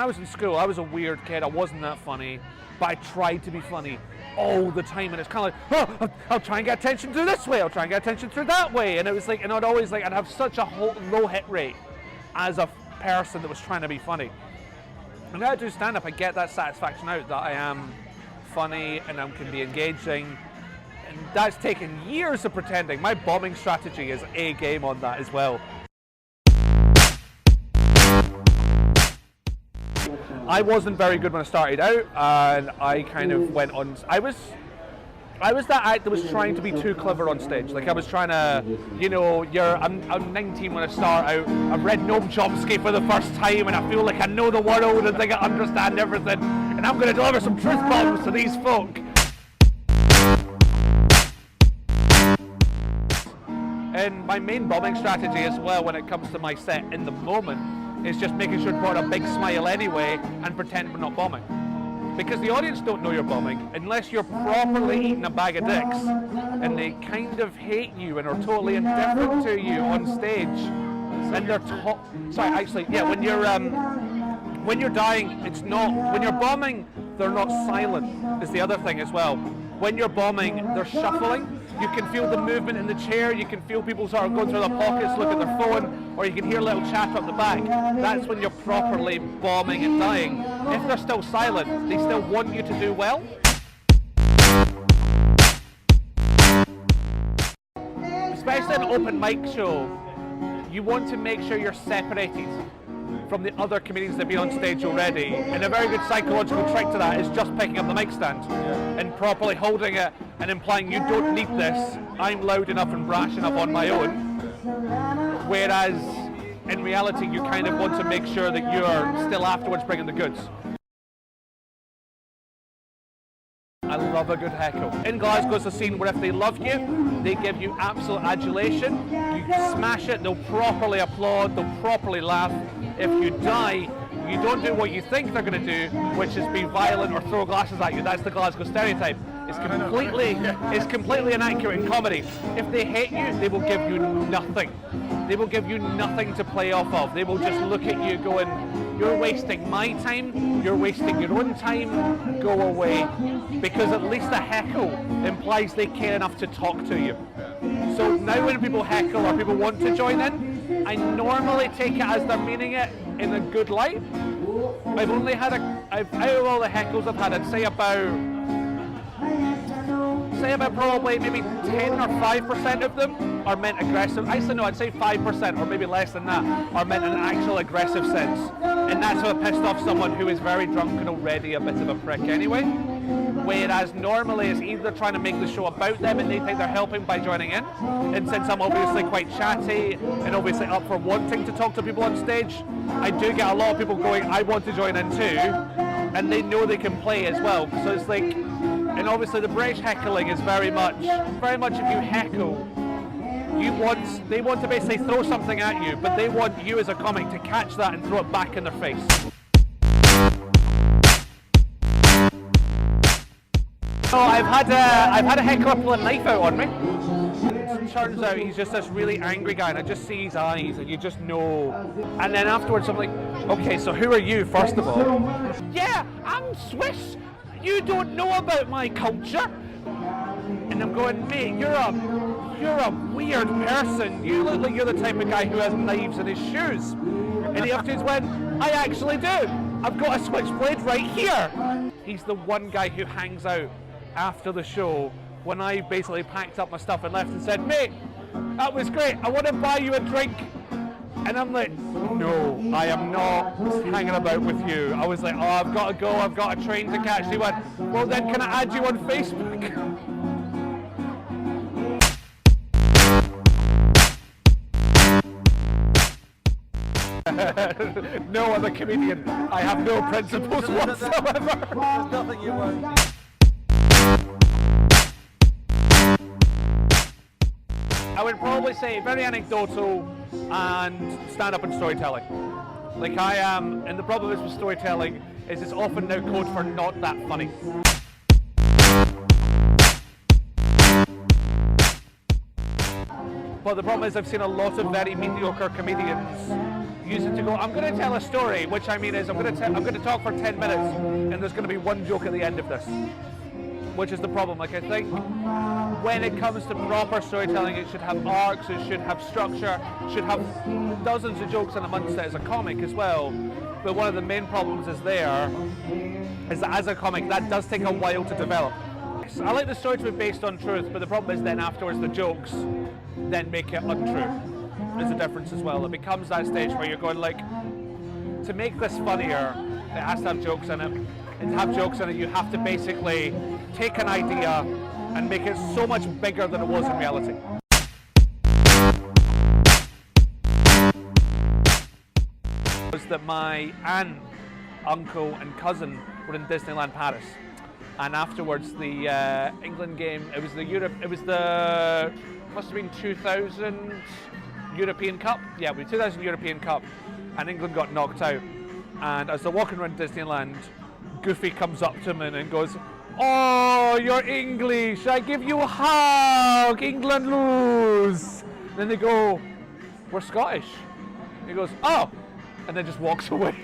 I was in school, I was a weird kid. I wasn't that funny, but I tried to be funny all the time, and it's kind of like, oh, I'll try and get attention through this way, I'll try and get attention through that way, and it was like, and I'd always like, I'd have such a low hit rate as a person that was trying to be funny. And now I do stand up, I get that satisfaction out that I am funny and I can be engaging, and that's taken years of pretending. My bombing strategy is A game on that as well. I wasn't very good when I started out, and I kind of went on. I was that act that was trying to be too clever on stage. Like I was trying to, you know, I'm 19 when I start out. I've read Noam Chomsky for the first time, and I feel like I know the world and think I understand everything. And I'm going to deliver some truth bombs to these folk. And my main bombing strategy as well, when it comes to my set in the moment, is just making sure to put on a big smile anyway and pretend we're not bombing. Because the audience don't know you're bombing unless you're properly eating a bag of dicks and they kind of hate you and are totally indifferent to you on stage. And they're when you're dying, it's not, when you're bombing, they're not silent, is the other thing as well. When you're bombing, they're shuffling. You can feel the movement in the chair, you can feel people sort of going through their pockets, look at their phone, or you can hear a little chatter up the back. That's when you're properly bombing and dying. If they're still silent, they still want you to do well. Especially an open mic show, you want to make sure you're separated from the other comedians that have been on stage already. And a very good psychological trick to that is just picking up the mic stand and properly holding it and implying you don't need this, I'm loud enough and brash enough on my own. Whereas in reality you kind of want to make sure that you're still afterwards bringing the goods. I love a good heckle. In Glasgow it's a scene where if they love you, they give you absolute adulation. You smash it, they'll properly applaud, they'll properly laugh. If you die, you don't do what you think they're going to do, which is be violent or throw glasses at you. That's the Glasgow stereotype. It's completely inaccurate in comedy. If they hate you, they will give you nothing. They will give you nothing to play off of. They will just look at you going, you're wasting my time, you're wasting your own time, go away. Because at least a heckle implies they care enough to talk to you. So now when people heckle or people want to join in, I normally take it as they're meaning it in a good light. I've only had out of all the heckles I've had, I'd say about probably maybe 10 or 5% of them are meant aggressive. Actually no, I'd say 5% or maybe less than that are meant in an actual aggressive sense. And that's what pissed off someone who is very drunk and already a bit of a prick anyway. Whereas normally it's either trying to make the show about them and they think they're helping by joining in. And since I'm obviously quite chatty and obviously up for wanting to talk to people on stage, I do get a lot of people going, I want to join in too, and they know they can play as well. So it's like, and obviously the British heckling is very much if you heckle, they want to basically throw something at you, but they want you as a comic to catch that and throw it back in their face. So I've had a heckler pull a knife out on me. It turns out he's just this really angry guy, and I just see his eyes, and you just know. And then afterwards I'm like, okay, so who are you, first of all? Yeah, I'm Swiss. You don't know about my culture. And I'm going, mate, you're a weird person. You look like you're the type of guy who has knives in his shoes. And he afterwards went, I actually do. I've got a switchblade right here. He's the one guy who hangs out after the show when I basically packed up my stuff and left and said, mate, that was great. I want to buy you a drink. And I'm like, no, I am not hanging about with you. I was like, oh, I've got to go, I've got a train to catch. He went, well then can I add you on Facebook? No other comedian. I have no principles whatsoever. There's nothing you won't. I would probably say very anecdotal and stand-up and storytelling. Like I am, and the problem is with storytelling is it's often now code for not that funny. But the problem is I've seen a lot of very mediocre comedians use it to go, I'm going to tell a story, which I mean is I'm going to talk for 10 minutes and there's going to be one joke at the end of this, which is the problem. Like, I think when it comes to proper storytelling, it should have arcs, it should have structure, it should have dozens of jokes in amongst it as a comic as well. But one of the main problems is that as a comic, that does take a while to develop. I like the story to be based on truth, but the problem is then afterwards the jokes then make it untrue. There's a difference as well. It becomes that stage where you're going like, to make this funnier, it has to have jokes in it. And to have jokes in it, you have to basically take an idea and make it so much bigger than it was in reality. Was that my aunt, uncle and cousin were in Disneyland Paris, and afterwards the England game, must have been 2000 European Cup, yeah, it was 2000 European Cup, and England got knocked out, and as they're walking around Disneyland, Goofy comes up to him and goes, "Oh, you're English, I give you a hug, England lose." And then they go, "We're Scottish." And he goes, "Oh," and then just walks away.